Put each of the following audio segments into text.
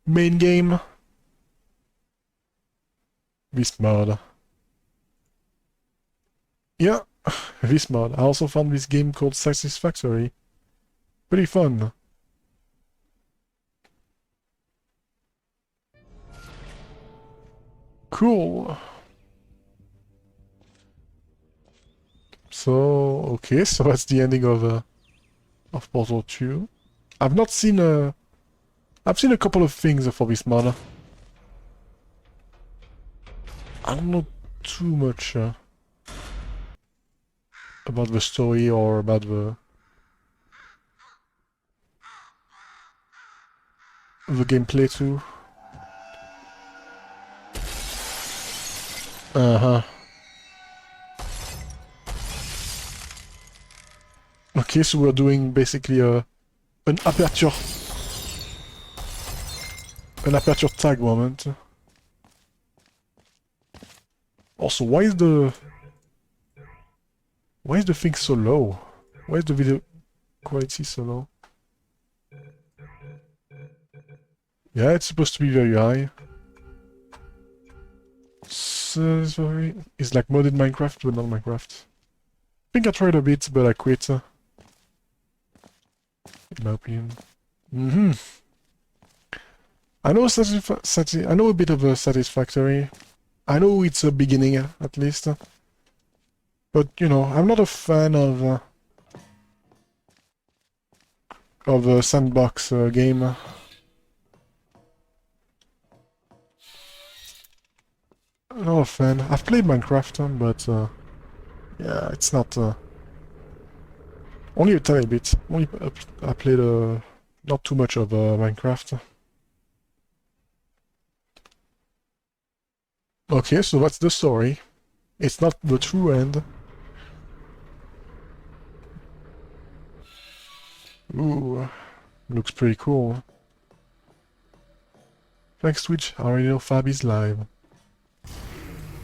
main game. This mod. Yeah, this mod. I also found this game called Satisfactory. Pretty fun. Cool. So, okay, so that's the ending of Portal 2. I've not seen I've seen a couple of things for this mod. I don't know too much about the story or about the gameplay too. Uh-huh. Okay, so we're doing basically an aperture tag moment. Also, why is the thing so low? Why is the video quality so low? Yeah, it's supposed to be very high. So it's like modded Minecraft, but not Minecraft. I think I tried a bit, but I quit. In my opinion. I know I know a bit of a Satisfactory. I know it's a beginning, at least. But, you know, I'm not a fan of a sandbox game. I'm not a fan. I've played Minecraft, but yeah, it's not only a tiny bit. Only I played not too much of Minecraft. Okay, so that's the story. It's not the true end. Ooh, looks pretty cool. Thanks, Twitch. I already know Fab is live.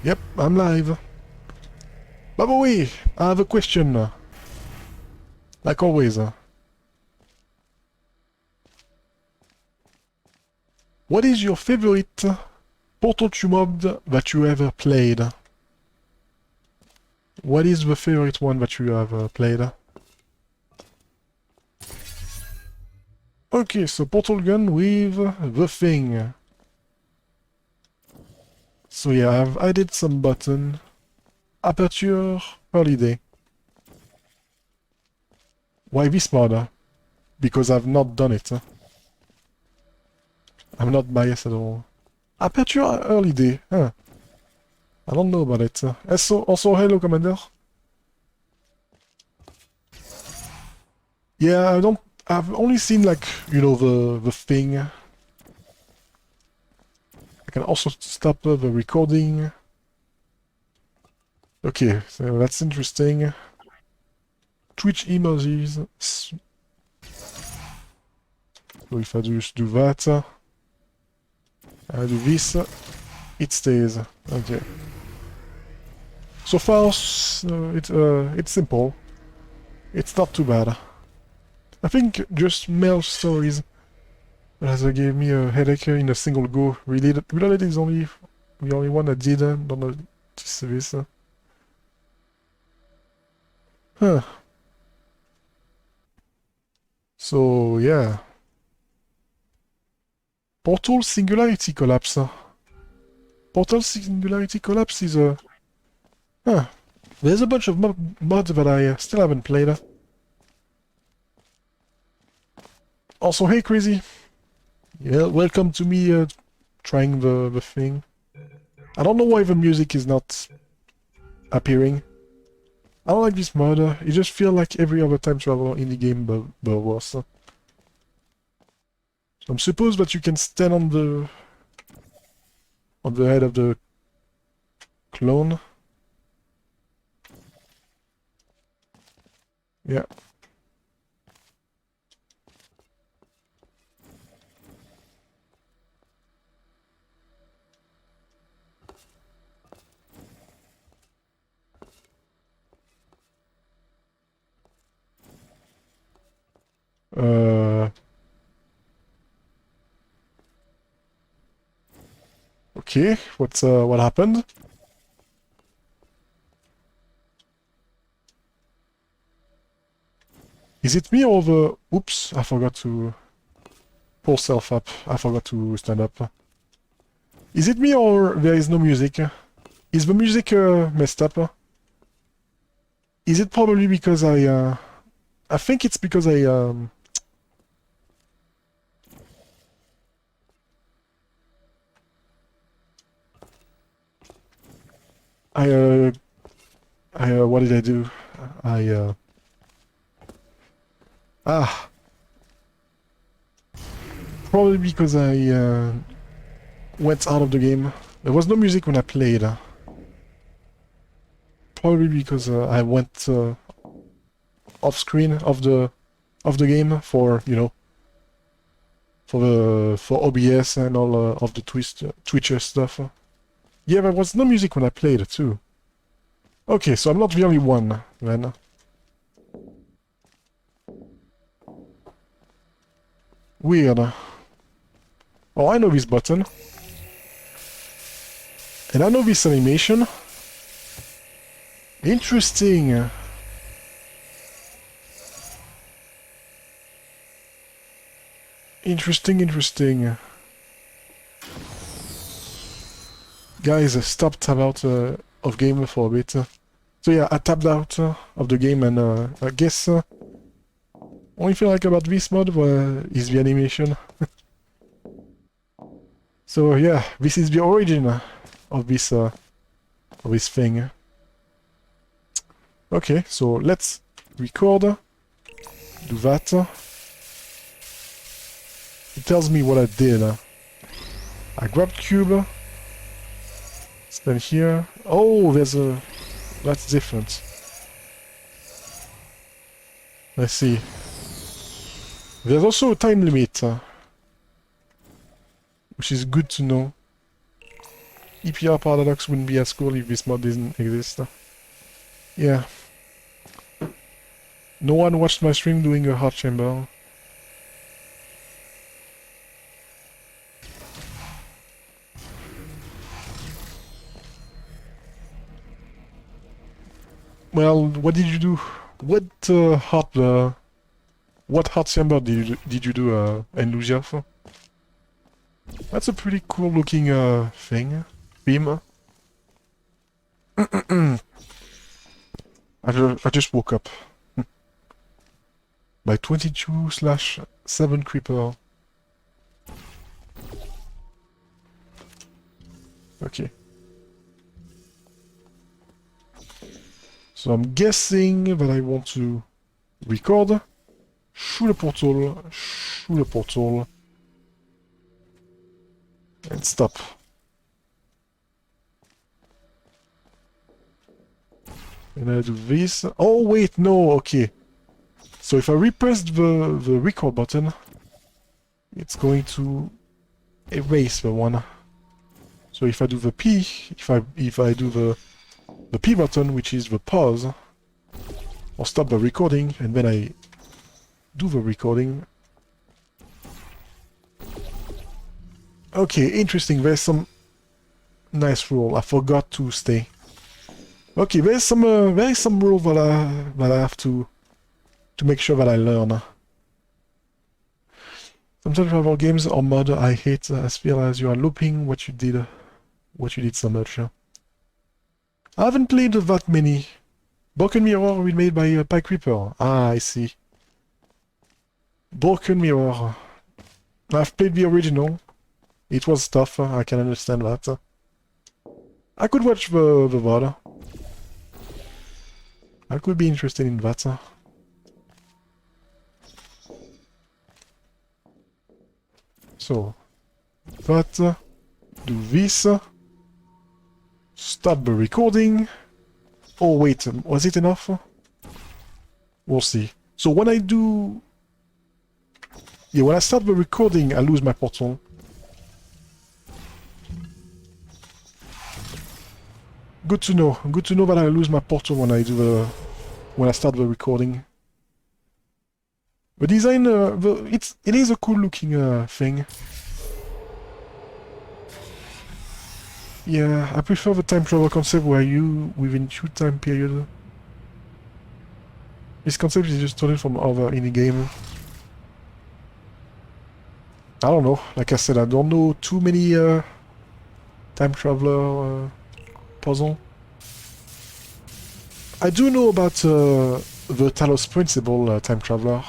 Yep, I'm live. By the way, I have a question. Like always. What is your favorite Portal 2 mod that you ever played? What is the favorite one that you have played? Okay, so Portal Gun with the thing. So yeah, I've added some button. Aperture Holiday. Why this mod? Because I've not done it. I'm not biased at all. Aperture Holiday, huh? I don't know about it. Also, hello, Commander. Yeah, I don't... I've only seen, like, you know, the thing. I can also stop the recording. Okay, so that's interesting. Twitch emojis. So if I just do that, I do this, it stays. Okay. So far, it's simple. It's not too bad. I think just mail stories has gave me a headache in a single go. Reloaded is only the only one that did. Don't know this. Huh. So yeah. Portal Singularity Collapse. Portal Singularity Collapse is a... Huh. There's a bunch of mods that I still haven't played. Also, hey Crazy. Yeah, welcome to me trying the thing. I don't know why the music is not appearing. I don't like this mod. It just feels like every other time travel in the game, but worse. So I'm supposed that you can stand on the head of the clone. Yeah. Uh. Okay, what happened? Is it me or the... Oops, I forgot to pull self up. I forgot to stand up. Is it me or there is no music? Is the music messed up? Is it probably because I think it's because I, what did I do? I, ah, probably because I, went out of the game. There was no music when I played. Probably because I went off screen of the game for, you know, for OBS and all of the Twitcher stuff. Yeah, there was no music when I played too. Okay, so I'm not the only one, then. Weird. Oh, I know this button. And I know this animation. Interesting. Interesting. Guys, stop tab out of game for a bit. So yeah, I tapped out of the game and I guess only thing I like about this mod is the animation. So yeah, this is the origin of this thing. Okay, so let's record, do that. It tells me what I did. I grabbed cube, stand here. Oh, that's different. Let's see. There's also a time limit, which is good to know. EPR paradox wouldn't be as cool if this mod didn't exist. Yeah. No one watched my stream doing a heart chamber. Well, what did you do? What heart chamber did you do, Enlusia for? That's a pretty cool looking thing. Beam. I just woke up. By 22/7 creeper. Okay. So I'm guessing that I want to record. Shoot a portal. And stop. And I do this. Oh wait, no, okay. So if I repress the record button, it's going to erase the one. So if I do the P, if I do the P button, which is the pause, or stop the recording, and then I do the recording. Okay, interesting. There's some nice rule. I forgot to stay. Okay, there's some rule that I have to make sure that I learn. Sometimes rival games or mod I hate as feel as you are looping what you did so much. I haven't played that many. Broken Mirror was made by Pike Reaper. Ah, I see. Broken Mirror. I've played the original. It was tough, I can understand that. I could watch the VOD. I could be interested in that. So, that, do this, stop the recording. Oh wait, was it enough? We'll see. So when I do... Yeah, when I start the recording, I lose my portal. Good to know. Good to know that I lose my portal when when I start the recording. The design, it is a cool looking thing. Yeah, I prefer the time travel concept where you, within 2 time period. This concept is just stolen from other indie game. I don't know, like I said, I don't know too many time traveler puzzle. I do know about the Talos Principle time traveler.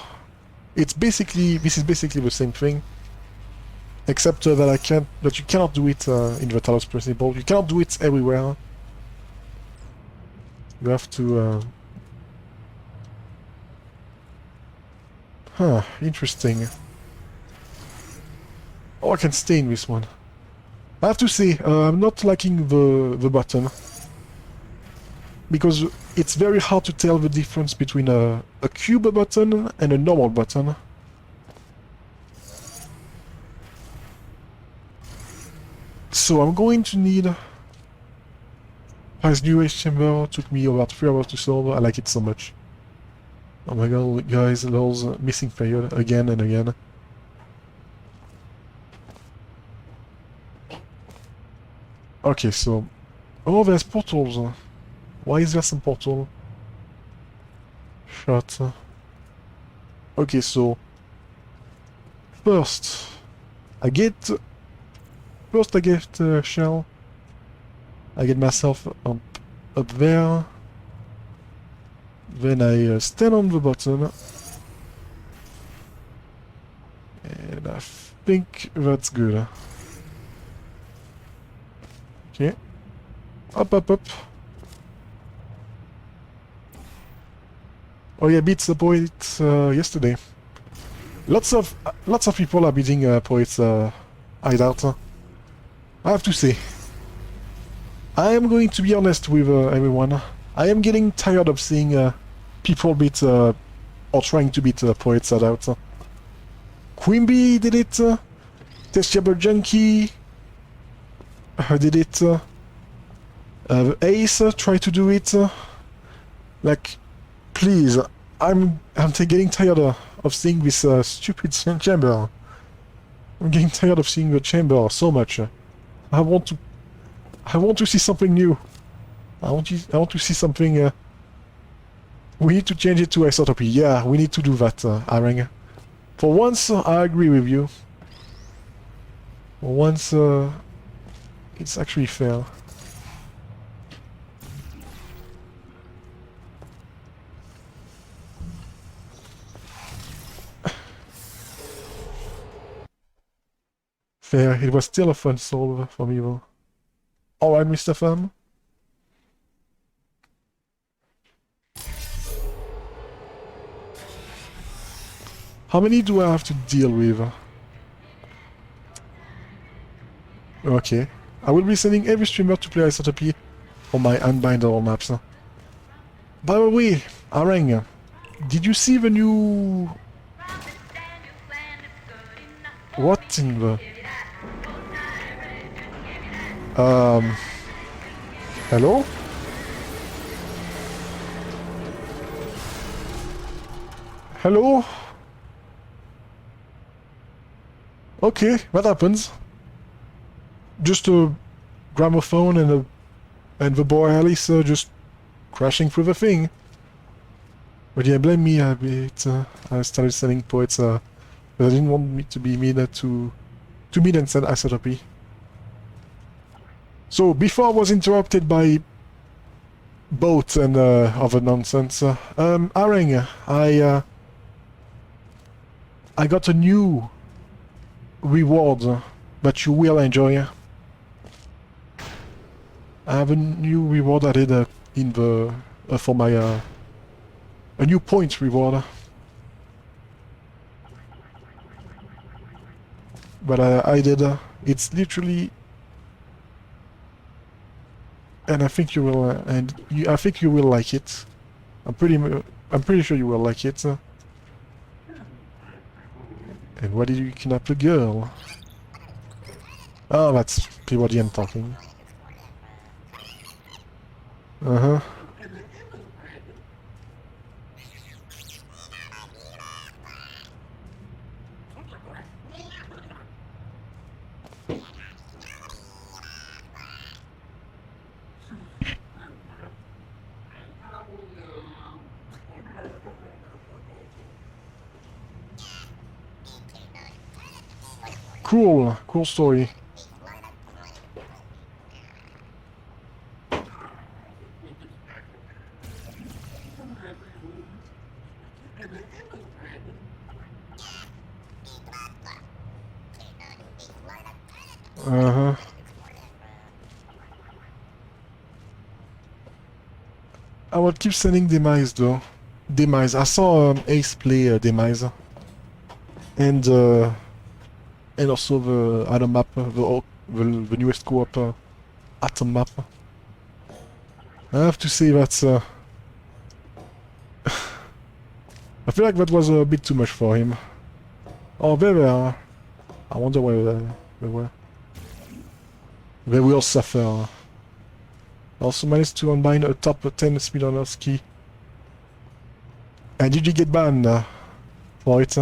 This is basically the same thing, except that you cannot do it in the Talos Principle. You cannot do it everywhere. You have to. Interesting. Oh, I can stay in this one. I have to say, I'm not liking the button because it's very hard to tell the difference between a cube button and a normal button. So I'm going to need... This new age chamber took me about 3 hours to solve. I like it so much. Oh my god, guys, those missing failure again and again. Okay, so... Oh, there's portals. Why is there some portal? Shut. Okay, so... First I get shell. I get myself up there. Then I stand on the button. And I think that's good. Okay. Up, up, up. Oh yeah, beat the poet yesterday. Lots of people are beating poets hideout. I have to say. I am going to be honest with everyone. I am getting tired of seeing people beat or trying to beat poets hideout. Quimby did it. Testiable Junkie did it. Ace tried to do it. Like, please, I'm getting tired of seeing this stupid chamber. I'm getting tired of seeing the chamber so much. I want to see something new. I want to see something. We need to change it to isotopy. Yeah, we need to do that, Arang. For once, I agree with you. For once, it's actually fair. Fair. It was still a fun solve for me, though. Alright, Mr. Fam. How many do I have to deal with? Okay. I will be sending every streamer to play Isotopy on my Unbindable maps. By the way, Arang, did you see the new... What in the... Hello? Hello? Okay, what happens? Just a gramophone and the Borealis just crashing through the thing. But yeah, blame me a bit. I started sending poets, but I didn't want me to be mean to meet and send Isotopy. So before I was interrupted by boats and other nonsense, Arang, I got a new reward that you will enjoy. I have a new reward added in the for my a new point reward. But I did. It's literally, and I think you will, I think you will like it. I'm pretty sure you will like it. And why did you kidnap the girl? Oh, that's Peabody I'm talking. Uh-huh. Cool, cool story. Uh-huh. I would keep sending Demise though. Demise. I saw Ace play Demise. And also the other map, the newest co-op Atom map. I have to say that I feel like that was a bit too much for him. Oh, there they are. I wonder where they were. They will suffer. Also managed to unbind a top 10 speedrunner's key. And did you get banned for it?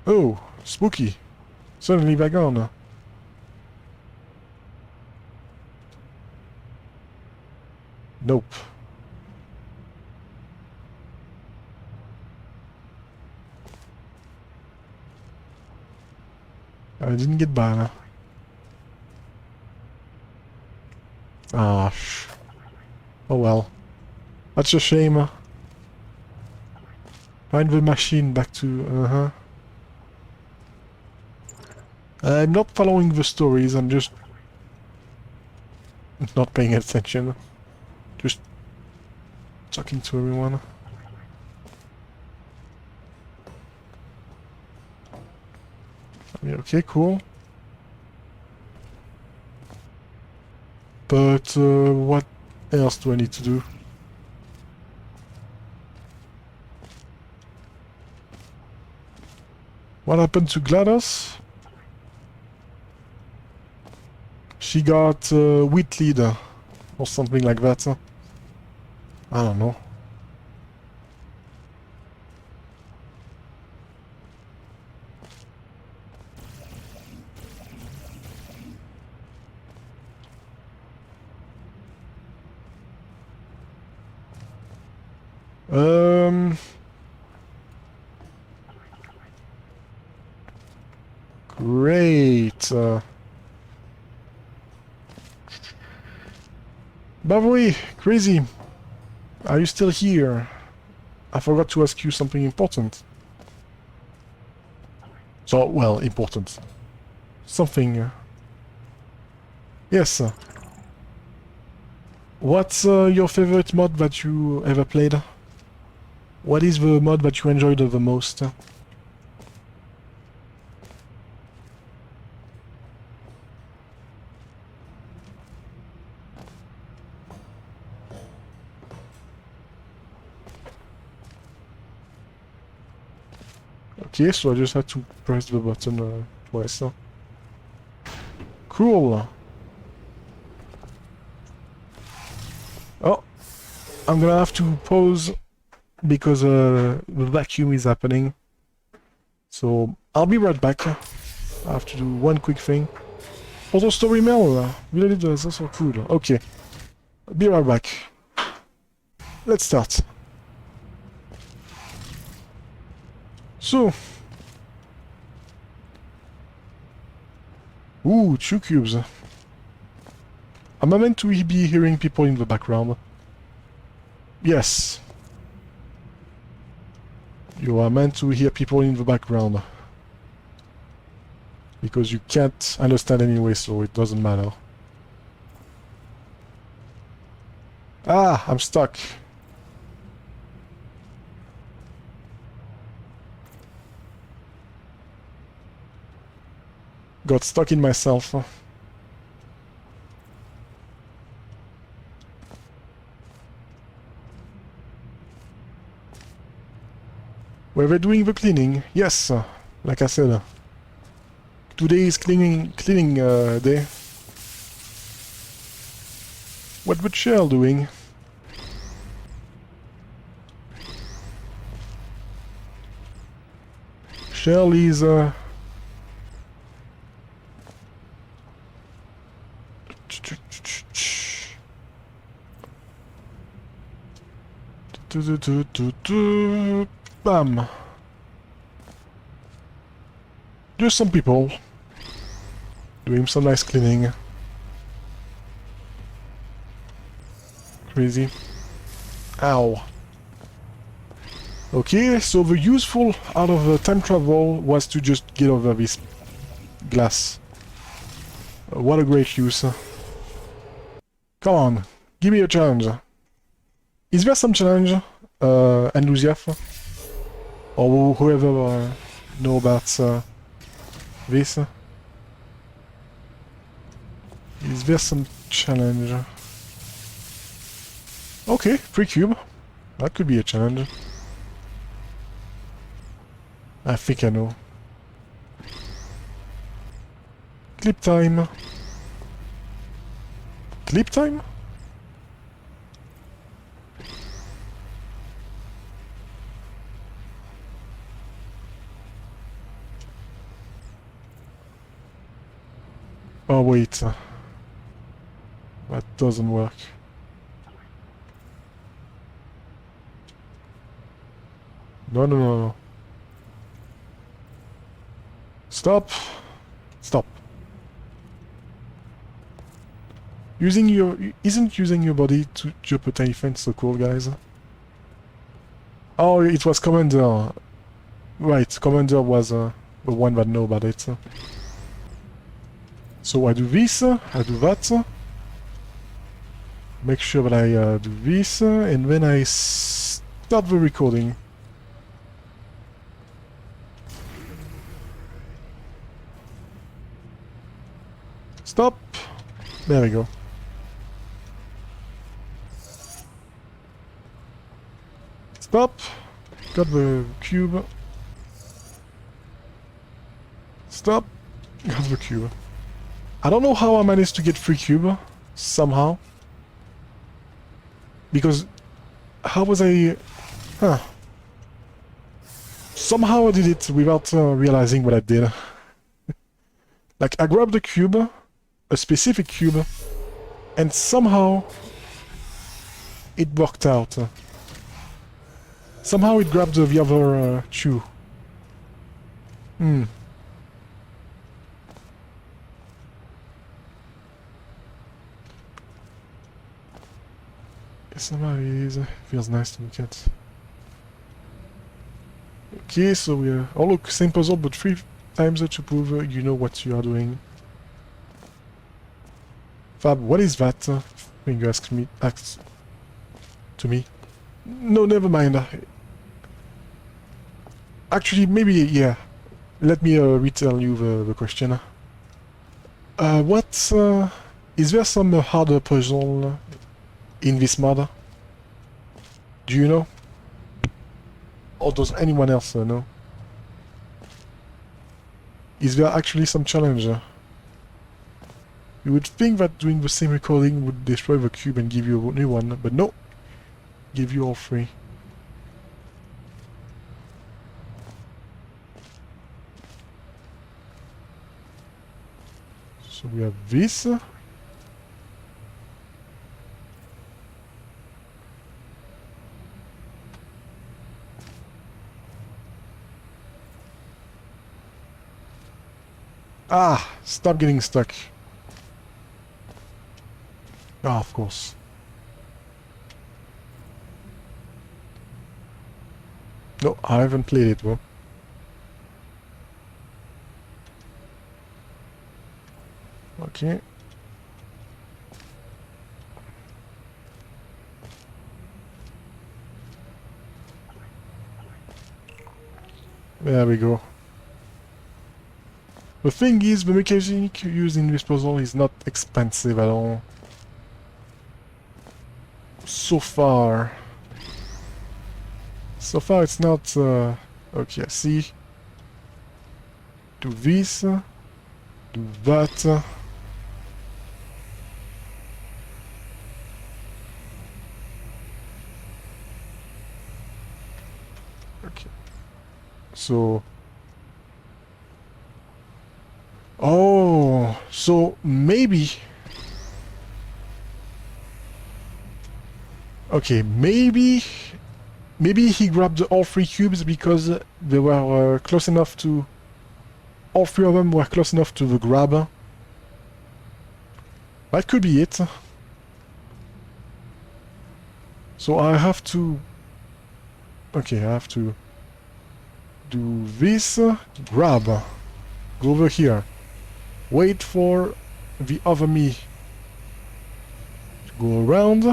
Oh, spooky. Suddenly back on. Nope. I didn't get banned. Ah, oh well. That's a shame. Find the machine back to... Uh-huh. I'm not following the stories, I'm just... not paying attention. Just... talking to everyone. I mean, okay, cool. But what else do I need to do? What happened to GLaDOS? She got wheat leader or something like that. I don't know. Great. Bavoy, crazy. Are you still here? I forgot to ask you something important. So, well, important. Something. Yes. What's your favorite mod that you ever played? What is the mod that you enjoyed the most? Okay, so I just had to press the button twice. Cool. Oh, I'm gonna have to pause because the vacuum is happening. So I'll be right back. I have to do one quick thing. Also, story mail related to also food. Okay, be right back. Let's start. So, ooh, 2 cubes. Am I meant to be hearing people in the background? Yes. You are meant to hear people in the background. Because you can't understand anyway, so it doesn't matter. Ah, I'm stuck. Got stuck in myself. Were they doing the cleaning? Yes, like I said. Today is cleaning day. What the Shell doing? Shell is bam. Just some people doing some nice cleaning. Crazy. Ow. Okay, so the useful out of time travel was to just get over this glass. What a great use. Come on, give me a challenge. Is there some challenge, Andlusiaf? Or whoever know about this? Is there some challenge? Okay, free cube. That could be a challenge. I think I know. Clip time. Clip time? Oh wait. That doesn't work. No, no, no, no. Stop. Stop. Isn't using your body to jump a tiny fence so cool, guys? Oh, it was Commander. Right, Commander was the one that know about it. So I do this, I do that. Make sure that I do this, and then I start the recording. Stop! There we go. Stop! Got the cube. Stop! Got the cube. I don't know how I managed to get free cube, somehow. Because, how was I... Huh. Somehow I did it without realizing what I did. Like, I grabbed the cube, a specific cube, and somehow it worked out. Somehow it grabbed the other chew. Hmm. Somehow it feels nice to look at. Okay, so we are... Oh look, same puzzle, but 3 times to prove you know what you are doing. Fab, what is that? When you ask to me. No, never mind. Actually, maybe, yeah. Let me retell you the question. Is there some harder puzzle in this mod? Do you know? Or does anyone else know? Is there actually some challenge? You would think that doing the same recording would destroy the cube and give you a new one, but no. Give you all 3. So we have this. Ah! Stop getting stuck. Ah, of course. No, I haven't played it, though. Okay. There we go. The thing is, the mechanic used in this puzzle is not expensive at all. So far. So far it's not... Okay, see. Do this. Do that. Okay. So... Oh, so maybe... Okay, maybe he grabbed all 3 cubes because they were close enough to all three of them were close enough to the grab. That could be it. So I have to... Okay, I have to do this, grab, go over here, wait for the other me to go around,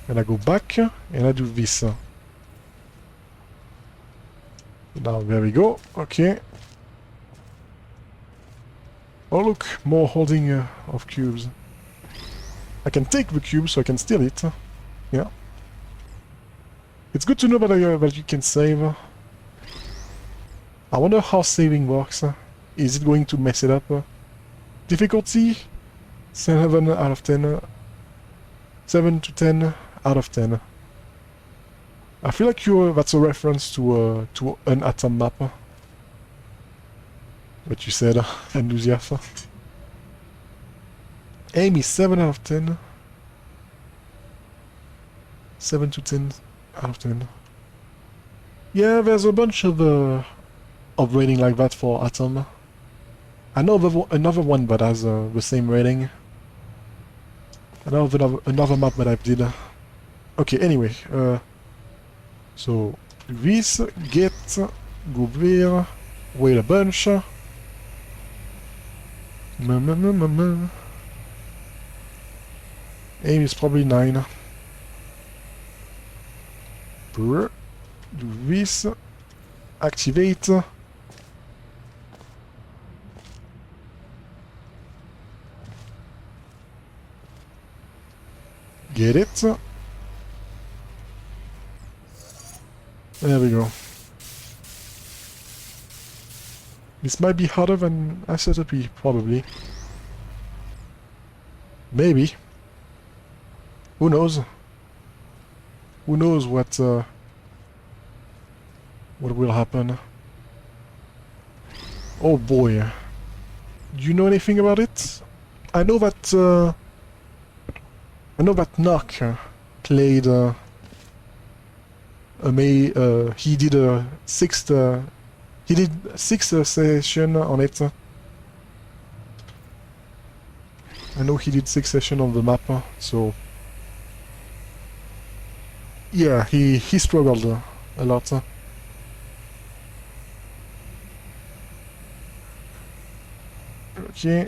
and I go back, and I do this. Now, there we go, okay. Oh look, more holding of cubes. I can take the cube so I can steal it. Yeah. It's good to know that you can save. I wonder how saving works. Is it going to mess it up? Difficulty? 7 out of 10. 7 to 10 out of 10. I feel like that's a reference to an atom map. What you said, enthusiast. Aim is 7 out of 10. 7 to 10 out of 10. Yeah, there's a bunch of rating like that for Atom. I know another one that has the same rating. I know another map that I did. Okay, anyway, so this, get, go there, wait a bunch. Aim is probably 9. Do this, activate. Get it. There we go. This might be harder than I thought it would be, probably. Maybe. Who knows? Who knows what will happen? Oh boy. Do you know anything about it? I know that Nock played he did a sixth session on it. I know he did 6 sessions on the map, so yeah, he struggled a lot. Okay.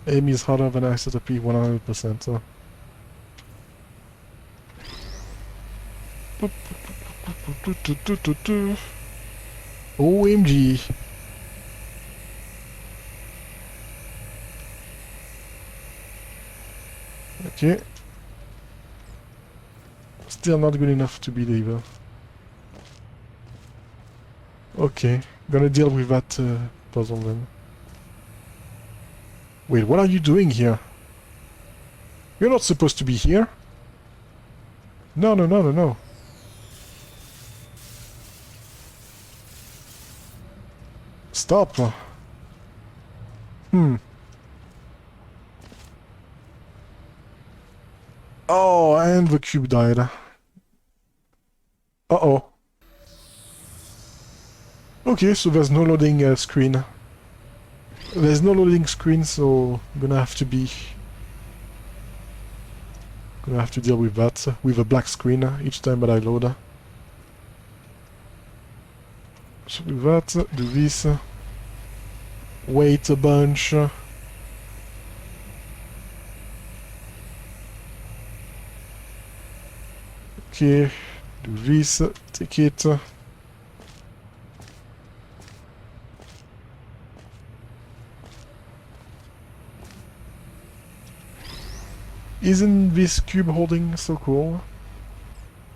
Aim is harder than I set up 100%. OMG. Okay. Still not good enough to be the Okay, gonna deal with that puzzle then. Wait, what are you doing here? You're not supposed to be here. No, no, no, no, no. Stop. Oh, and the cube died. Uh-oh. Okay, so there's no loading screen. There's no loading screen, so I'm gonna have to deal with that, with a black screen each time that I load. So do that, do this, wait a bunch. Okay, do this, take it. Isn't this cube holding so cool?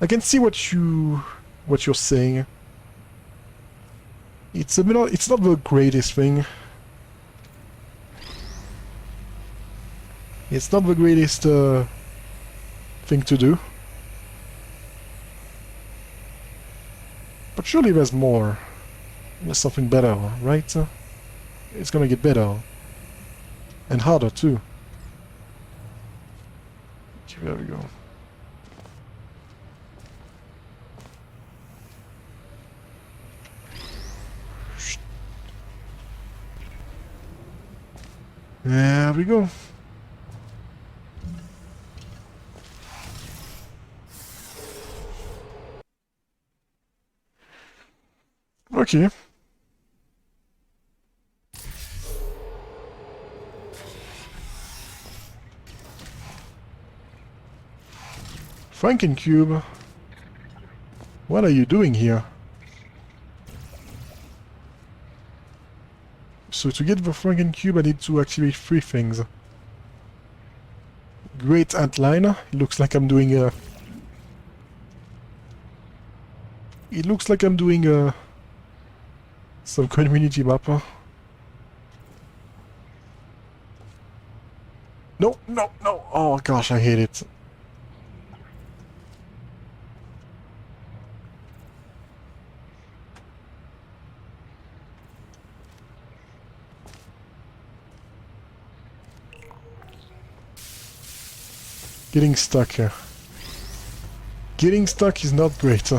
I can see what you're saying. It's not the greatest thing. It's not the greatest thing to do. But surely there's more. There's something better, right? it's gonna get better. And harder too. Okay, there we go. There we go. Okay. Frankencube. What are you doing here? So to get the Frankencube I need to activate 3 things. Great Antline. Looks like I'm doing a... It looks like I'm doing a... some community mapper. No, no, no! Oh gosh, I hate it. Getting stuck here. Getting stuck is not great.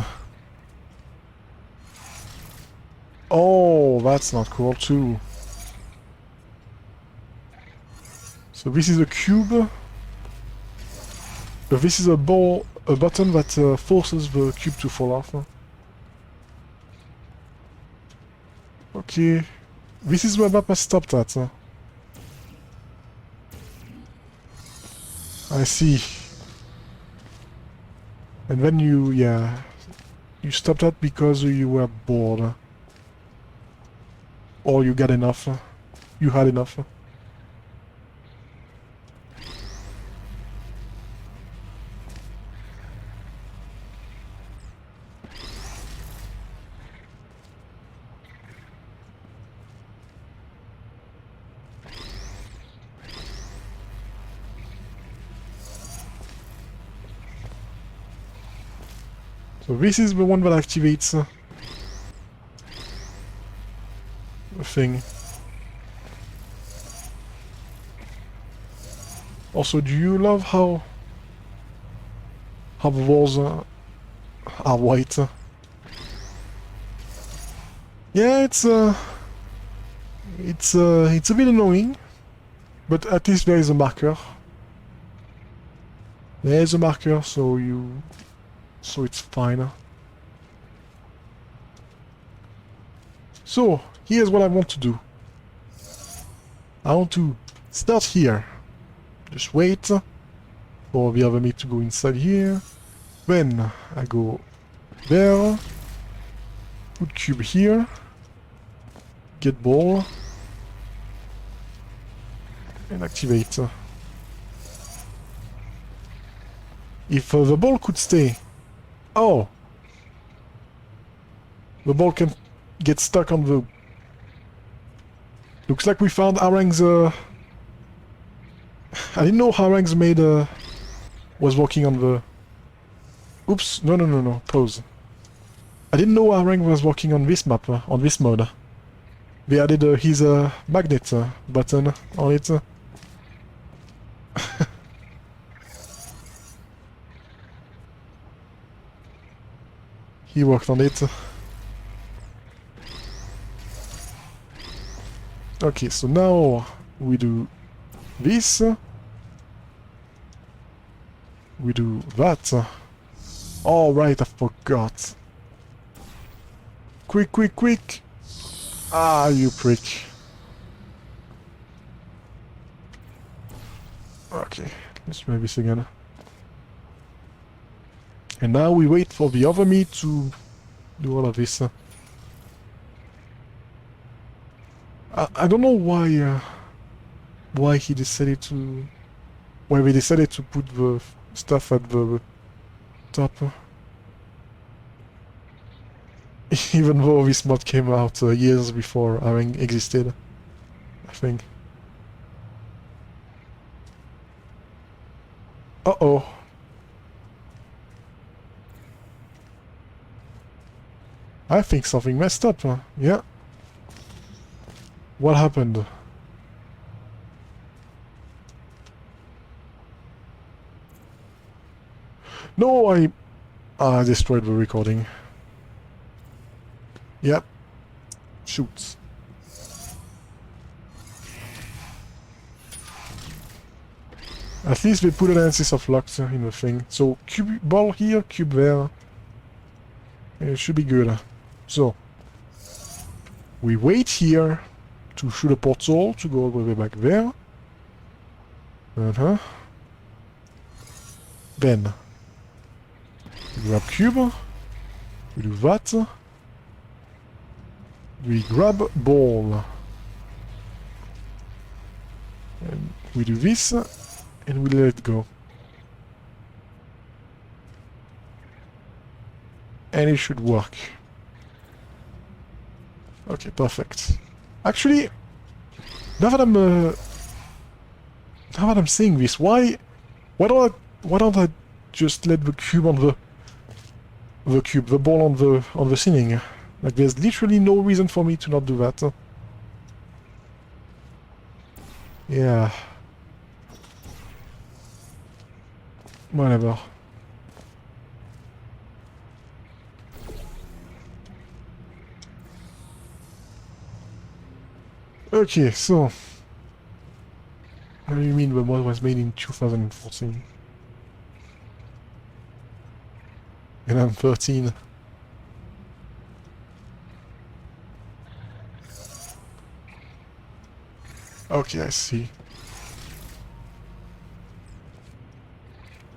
Oh, that's not cool too. So this is a cube. This is a button that forces the cube to fall off. Okay. This is where map stopped at. I see. And then you, yeah, you stopped that because you were bored. Or you got enough. You had enough. So this is the one that activates the thing. Also, do you love how the walls are white? Yeah, it's a bit annoying, but at least there is a marker. There is a marker, so it's fine. So, here's what I want to do. I want to start here. Just wait for the other meat to go inside here. Then I go there. Put cube here. Get ball. And activate. If the ball could stay... Oh! The ball can get stuck on the... Looks like we found Harang's... I didn't know Harang's made was working on the... Oops, no, pause. I didn't know Harang was working on this map, on this mode. They added his magnet button on it. He worked on it. Okay, so now we do this. We do that. Oh, right, I forgot. Quick, quick, quick! Ah, you prick. Okay, let's try this again. And now we wait for the other meat to do all of this. I don't know why he decided to... Why we decided to put the stuff at the top. Even though this mod came out years before Harang existed, I think. Uh-oh. I think something messed up, yeah. What happened? No, I destroyed the recording. Yep. Shoots. At least they put an emphasis of locks in the thing. So, cube ball here, cube there. It should be good. So, we wait here to shoot a portal to go all the way back there. Then, we grab cube. We do that. We grab ball. And we do this. And we let it go. And it should work. Okay, perfect. Actually, now that I'm saying this, why don't I just let the cube on the ball on the ceiling? Like, there's literally no reason for me to not do that. Yeah. Whatever. Okay, so... What do you mean the mod was made in 2014? And I'm 13. Okay, I see.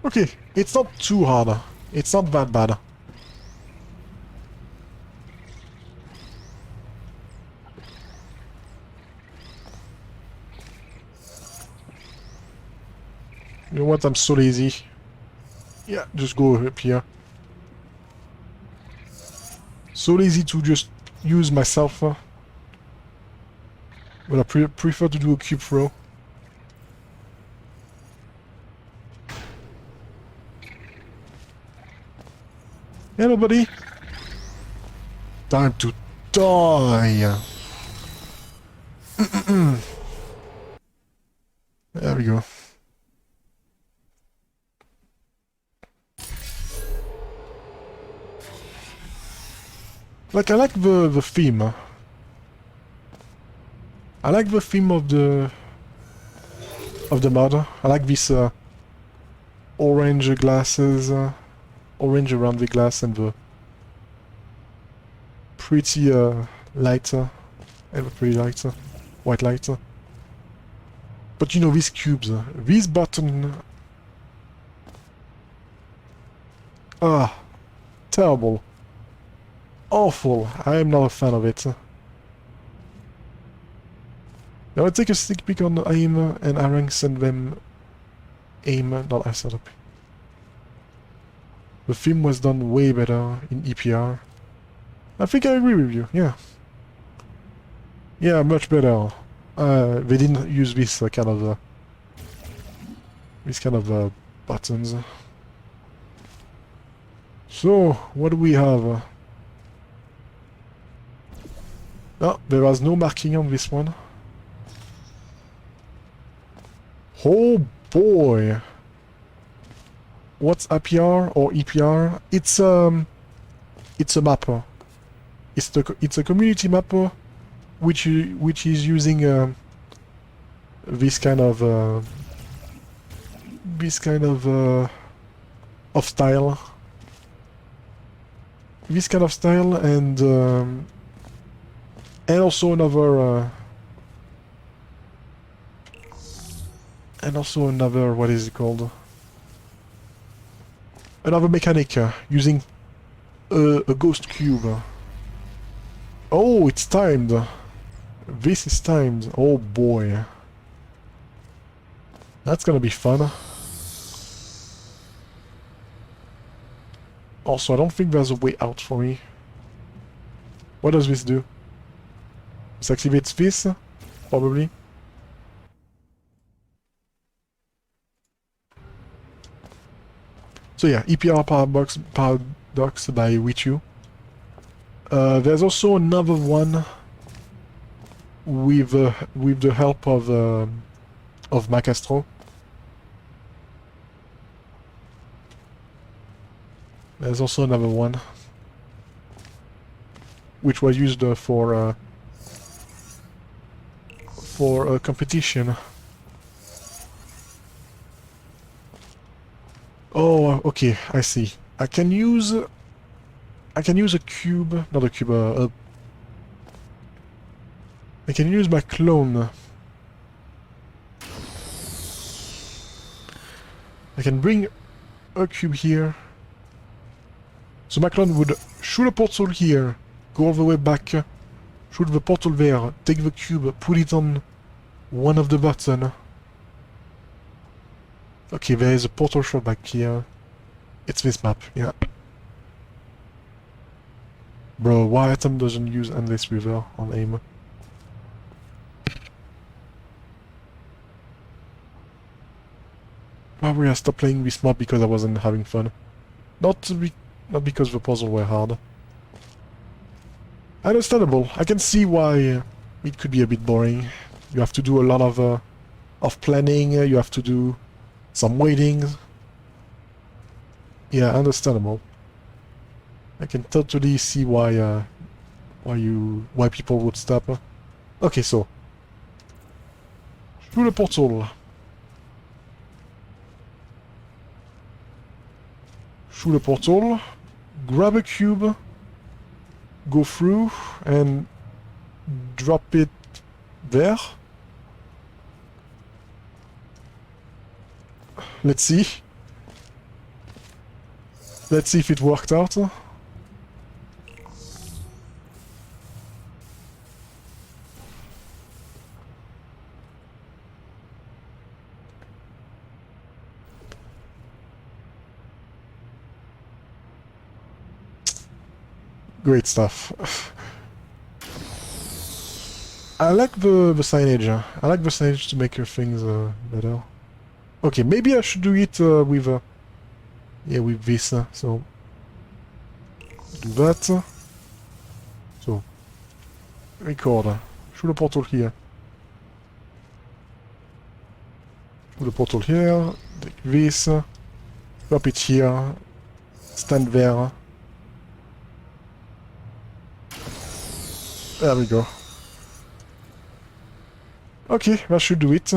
Okay, it's not too hard. It's not that bad. You know what, I'm so lazy. Yeah, just go up here. So lazy to just use myself. But I prefer to do a cube throw. Hello, buddy. Time to die. There we go. Like, I like the theme. I like the theme of the mod. I like this orange glasses, orange around the glass, and the pretty light, and the pretty light, white light. But you know, these cubes, these button, terrible. Awful. I am not a fan of it. Now I take a sneak peek on aim and I rank send them aim, not I setup. The theme was done way better in EPR. I think I agree with you, yeah. Yeah, much better. They didn't use this kind of buttons. So, what do we have? Oh, there was no marking on this one. Oh boy! What's APR or EPR? It's a mapper. It's a community mapper, which is using this kind of style. This kind of style and also another what is it called? Another mechanic using a ghost cube. Oh, it's timed. This is timed. Oh boy. That's gonna be fun. Also, I don't think there's a way out for me. What does this do? This activates this? Probably. So yeah, EPR Paradox by Wichu. There's also another one with the help of Macastro. There's also another one, which was used for a competition. Oh, okay, I see. I can use a cube, not a cube. I can use my clone. I can bring a cube here. So my clone would shoot a portal here, go all the way back, shoot the portal there, take the cube, put it on one of the buttons. Okay, there is a portal shot back here. It's this map, yeah. Bro, why Atom doesn't use Endless River on aim? Probably I stopped playing this map because I wasn't having fun. Not because the puzzles were hard. Understandable. I can see why it could be a bit boring. You have to do a lot of planning. You have to do some waiting. Yeah, understandable. I can totally see why people would stop. Okay, so through the portal. Through the portal, grab a cube, go through, and drop it there. Let's see. Let's see if it worked out. Great stuff. I like the signage. I like the signage to make your things better. Okay, maybe I should do it with this. So do that. So record. Shoot a portal here. Shoot a portal here. Take this. Drop it here. Stand there. There we go. Okay, that should do it.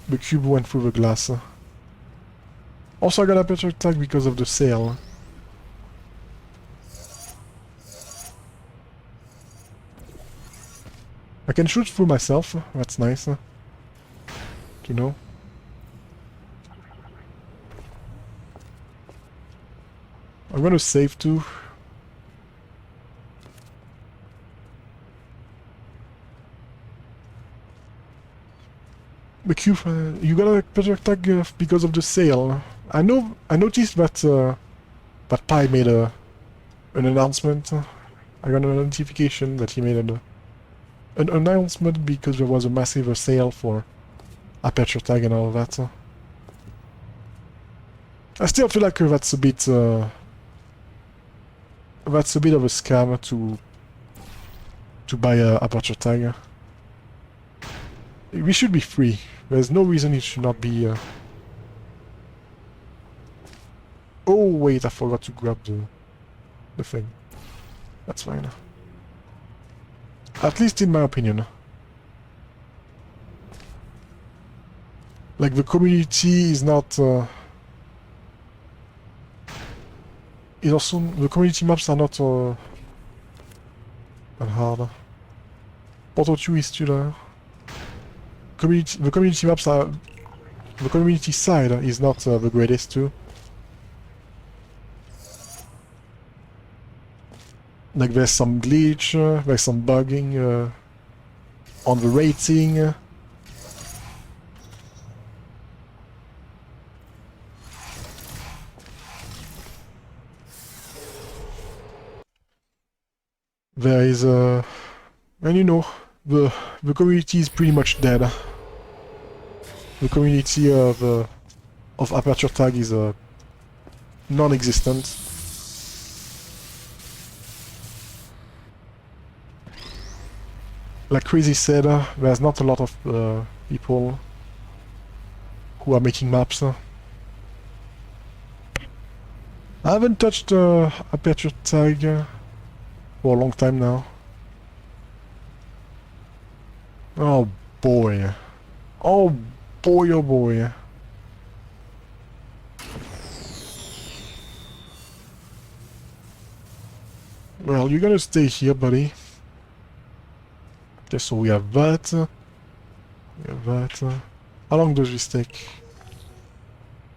The cube went through the glass. Also, I got a better attack because of the sail. I can shoot through myself. That's nice to know. I'm gonna save too. The cube, you got a better attack because of the sail. I noticed that that Pi made an announcement. I got a notification that he made an announcement because there was a massive sale for aperture tag and all that. I still feel like that's a bit of a scam to buy a aperture tag. We should be free. There's no reason it should not be. Oh wait, I forgot to grab the thing. That's fine. At least in my opinion. Like the community is not. Is also the community maps are not that hard. Portal 2 is still there. The community maps are... The community side is not the greatest too. Like there's some glitch, there's some bugging on the rating. There is and you know, the community is pretty much dead. The community of aperture tag is non-existent. like Crazy said, there's not a lot of people who are making maps. I haven't touched aperture tag for a long time now. Oh boy. Oh boy, oh boy. Well, you're gonna stay here, buddy. Okay, so we have that. We have that. How long does this take?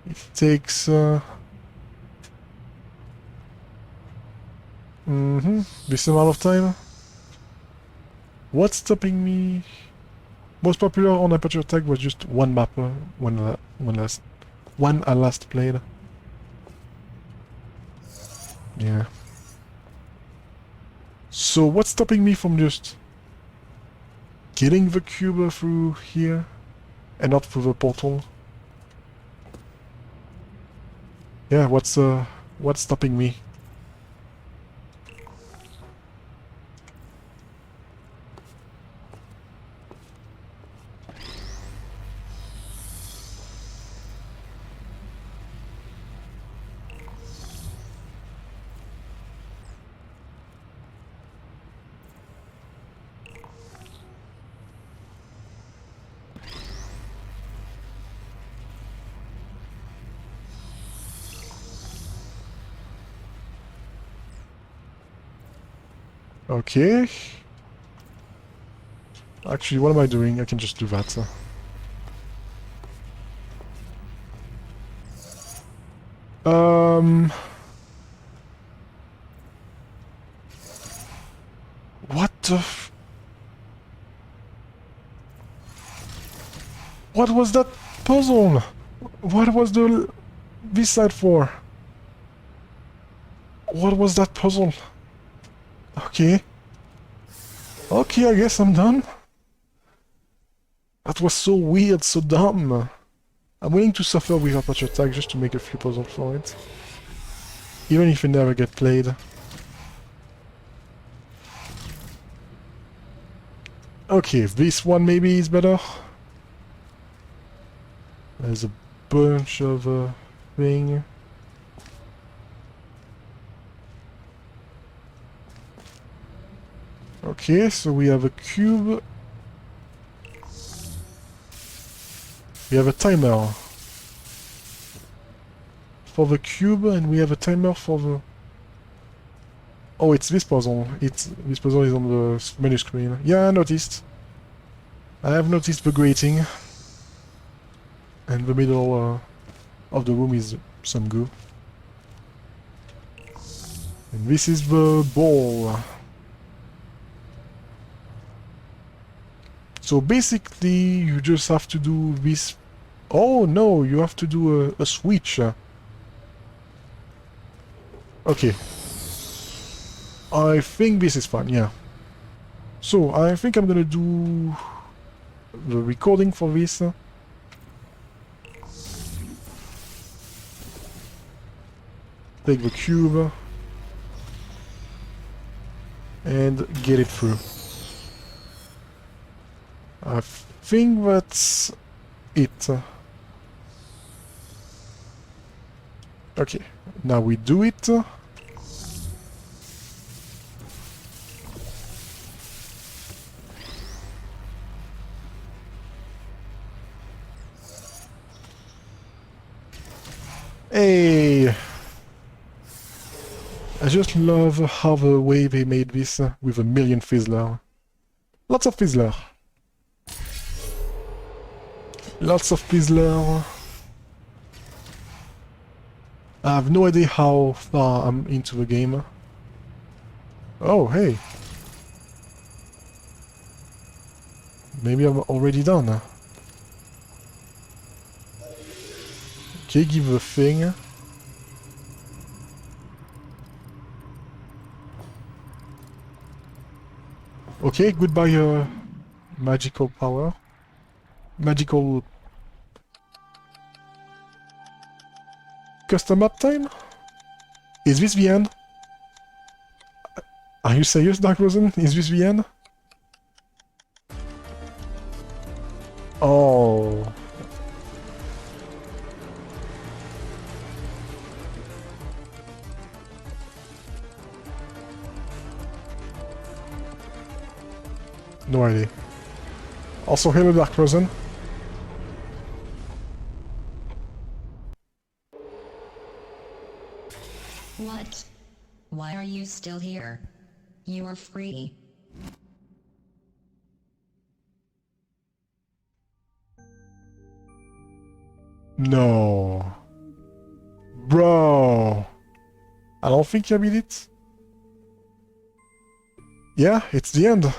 It takes... this amount of time? What's stopping me? Most popular on aperture tag was just one map, one I last played. Yeah. So what's stopping me from just getting the cube through here and not through the portal? Yeah, what's stopping me? Okay. Actually, what am I doing? I can just do that. What the What was that puzzle? What was this side for? What was that puzzle? Okay. Okay, I guess I'm done. That was so weird, so dumb. I'm willing to suffer with aperture tag just to make a few puzzles for it. Even if it never get played. Okay, this one maybe is better. There's a bunch of thing. Okay, so we have a cube. We have a timer for the cube, and we have a timer for the... Oh, it's this puzzle. This puzzle is on the menu screen. Yeah, I noticed. I have noticed the grating. And the middle of the room is some goo. And this is the ball. So basically, you just have to do this... Oh no, you have to do a switch. Okay. I think this is fun, yeah. So, I think I'm gonna do the recording for this. Take the cube and get it through. I think that's it. Okay, now we do it. Hey! I just love how the way they made this with a million fizzler. Lots of fizzler. Lots of fizzler. I have no idea how far I'm into the game. Oh, hey. Maybe I'm already done. Okay, give the thing. Okay, goodbye, magical power. Magical... Custom map time? Is this the end? Are you serious, Dark Rosen? Is this the end? Oh. No idea. Also, hello, Dark Frozen. What? Why are you still here? You are free. No. Bro. I don't think I beat it. Yeah, it's the end.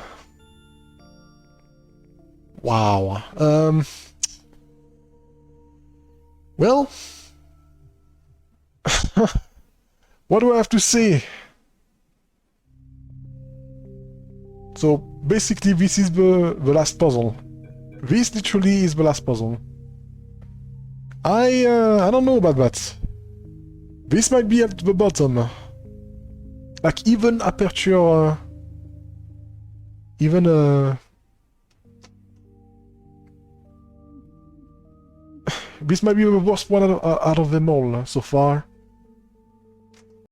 Wow. Well. What do I have to say? So, basically, this is the last puzzle. This literally is the last puzzle. I don't know about that. This might be at the bottom. Like, even aperture... even, this might be the worst one out of them all so far.